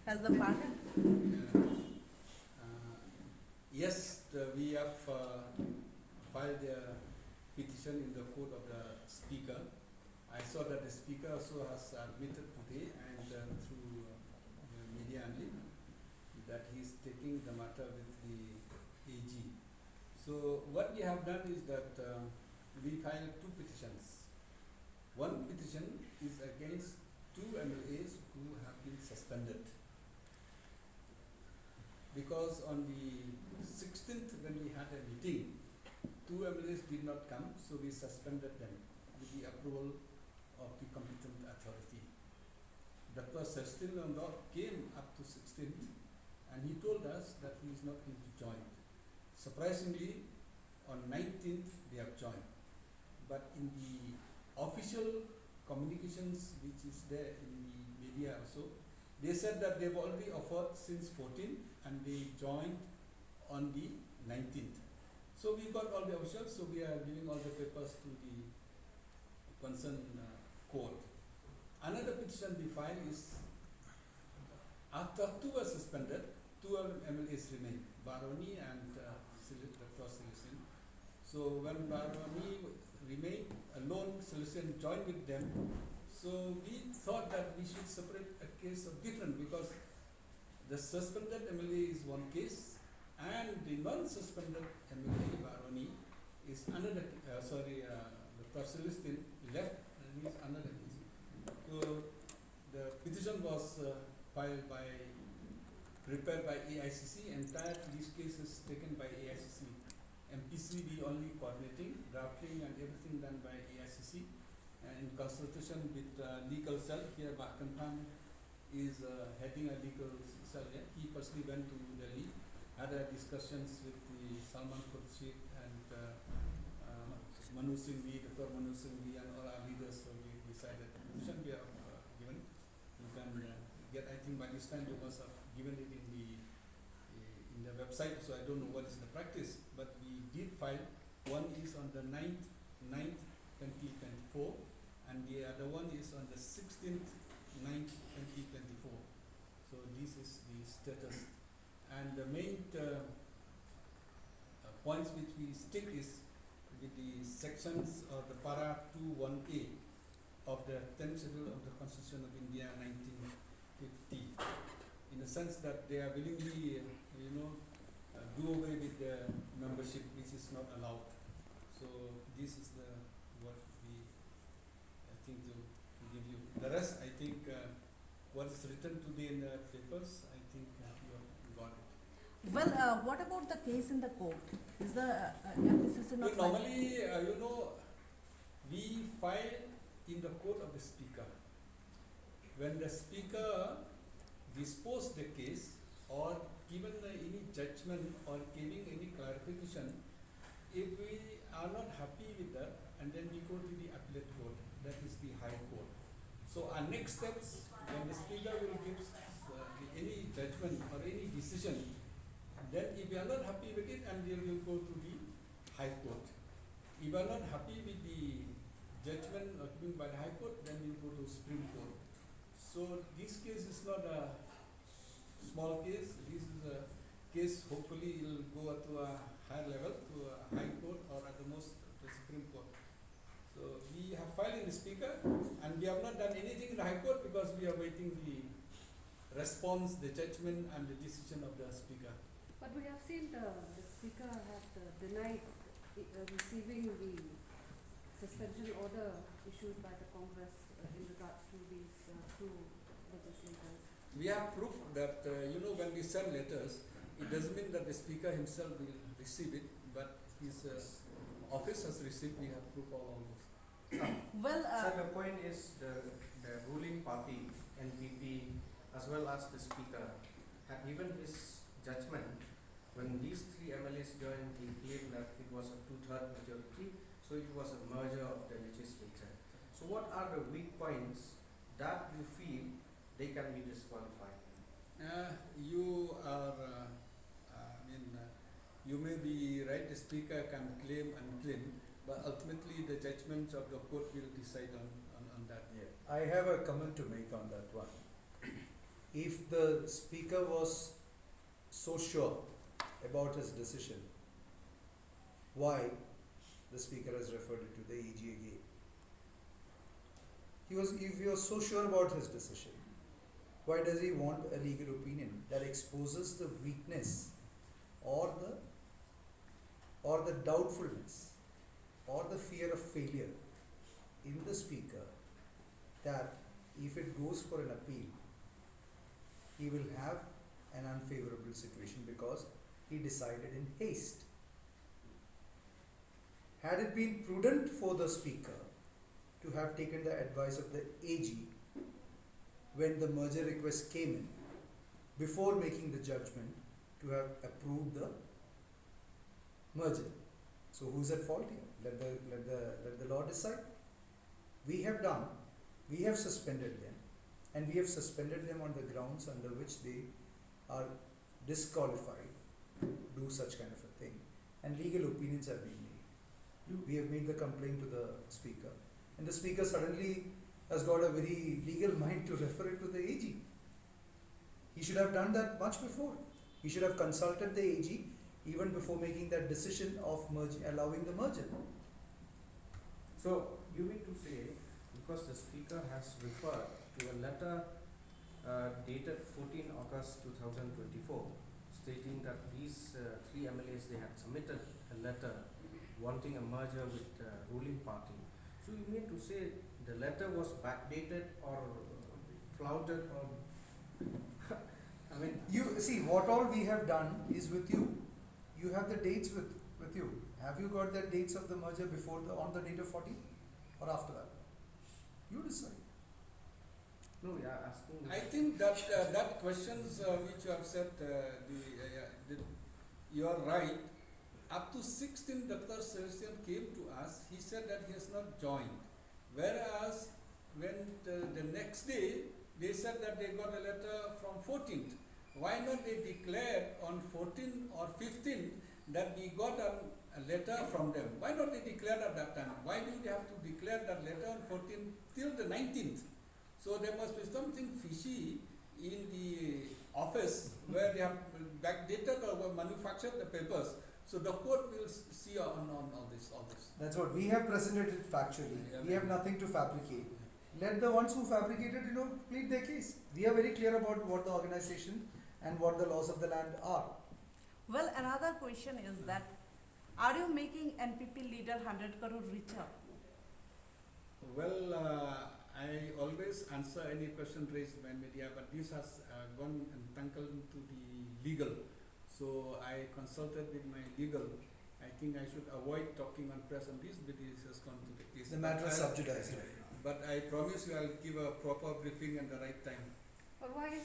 Has the panel? Yes, we have filed a petition in the court of the speaker. I saw that the speaker also has admitted today and through media only that he is taking the matter with the AG. So what we have done is that we filed two petitions. One petition is against two MLAs who have been suspended, because on the 16th when we had a meeting, two MLAs did not come, so we suspended them with the approval of the competent authority. The person still came up to 16th and he told us that he is not going to join. Surprisingly, on 19th they have joined. But in the official communications which is there in the media also, they said that they've already offered since 14th and they joined on the 19th. So we got all the officials, so we are giving all the papers to the concerned court. Another petition we filed is after two were suspended, two MLAs remain, Baroni and Dr. Silesian. So when Baroni remained alone, Silesian joined with them. So we thought that we should separate a case of different, because the suspended MLA is one case and the non-suspended MLA Baroni is another. Dr. Celestin left and is another case. So the petition was prepared by AICC. Entire this case is taken by AICC. MPCC only coordinating, drafting and everything done by AICC. And in consultation with legal cell here, Bakanpan is heading a legal cell here. He personally went to Delhi, had discussions with the Salman Khurshid and Manu Singh, Dr. Manu Singh and all our leaders. So we decided it should be given. You can get, I think by this time they must have given it in the website, so I don't know what is the practice, but we did file. One is on the 9th, 2024, and the other one is on the 16th, 9th, 2024. So this is the status. And the main points which we stick is with the sections of the para 21A of the 10th schedule of the Constitution of India 1950, in the sense that they are willingly, do away with the membership, which is not allowed. So this is what we, I think, to give you. The rest, I think, what is written today in the papers, I think you got it. Well, what about the case in the court? Is the MPCC not? Normally, we file in the court of the speaker. When the speaker disposed the case or given any judgment or giving any clarification, if we are not happy with that, and then we go to the appellate court, that is the high court. So our next steps, when the speaker will give any judgment or any decision, then if we are not happy with it, and we will go to the high court. If we are not happy with the judgment given by the high court, then we will go to Supreme Court. So this case is not a small case. This is a case, hopefully it will go to a higher level, to a high court or at the most to Supreme Court. So we have filed in the speaker, and we have not done anything in the high court because we are waiting the response, the judgment and the decision of the speaker. But we have seen the speaker had denied receiving the suspension order issued by the Congress in regards to these two legislators. We have proof that, when we send letters, it doesn't mean that the speaker himself will receive it, but his office has received. We have proof of all this. Well, so the point is the ruling party, NPP, as well as the speaker, had given his judgment. When these three MLAs joined, he claimed that it was a 2/3 majority, so it was a merger of the legislature. So what are the weak points that you feel they can be disqualified? You are, you may be right, the speaker can claim and claim, but ultimately the judgment of the court will decide on that. Yeah. I have a comment to make on that one. if the speaker was so sure about his decision, why the speaker has referred it to the AG again? If he was so sure about his decision, why does he want a legal opinion that exposes the weakness or the doubtfulness or the fear of failure in the speaker, that if it goes for an appeal, he will have an unfavorable situation because he decided in haste? Had it been prudent for the speaker to have taken the advice of the AG when the merger request came in, before making the judgment, to have approved the merger? So who's at fault here? Let the law decide. We have suspended them, and we have suspended them on the grounds under which they are disqualified to do such kind of a thing, and legal opinions have been made. We have made the complaint to the speaker, and the speaker suddenly has got a very legal mind to refer it to the AG. He should have done that much before. He should have consulted the AG even before making that decision of allowing the merger. So you mean to say, because the speaker has referred to a letter dated 14 August 2024, stating that these three MLAs, they had submitted a letter wanting a merger with the ruling party. So you mean to say the letter was backdated or flouted, or I mean, You see, what all we have done is with you. You have the dates with you. Have you got the dates of the merger before on the date of 14 or after that? You decide. no, we are asking. I think that that questions which you have said, you are right. Up to 16, Dr. Sebastian came to us. He said that he has not joined. Whereas when the next day they said that they got a letter from 14th. Why not they declared on 14th or 15th that we got a letter from them? Why not they declared at that time? Why do they have to declare that letter on 14th till the 19th? So there must be something fishy in the office where they have backdated or manufactured the papers. So the court will see on all this. That's what we have presented it factually. We have nothing to fabricate. Let the ones who fabricated, plead their case. We are very clear about what the organization and what the laws of the land are. Well, another question is that, are you making NPP leader 100 crore richer? Well, I always answer any question raised by media, but this has gone entangled into the legal. So I consulted with my legal. I think I should avoid talking on press on this, but this has gone to the case. The matter is subjudiced right now. But I promise you I'll give a proper briefing at the right time. But why is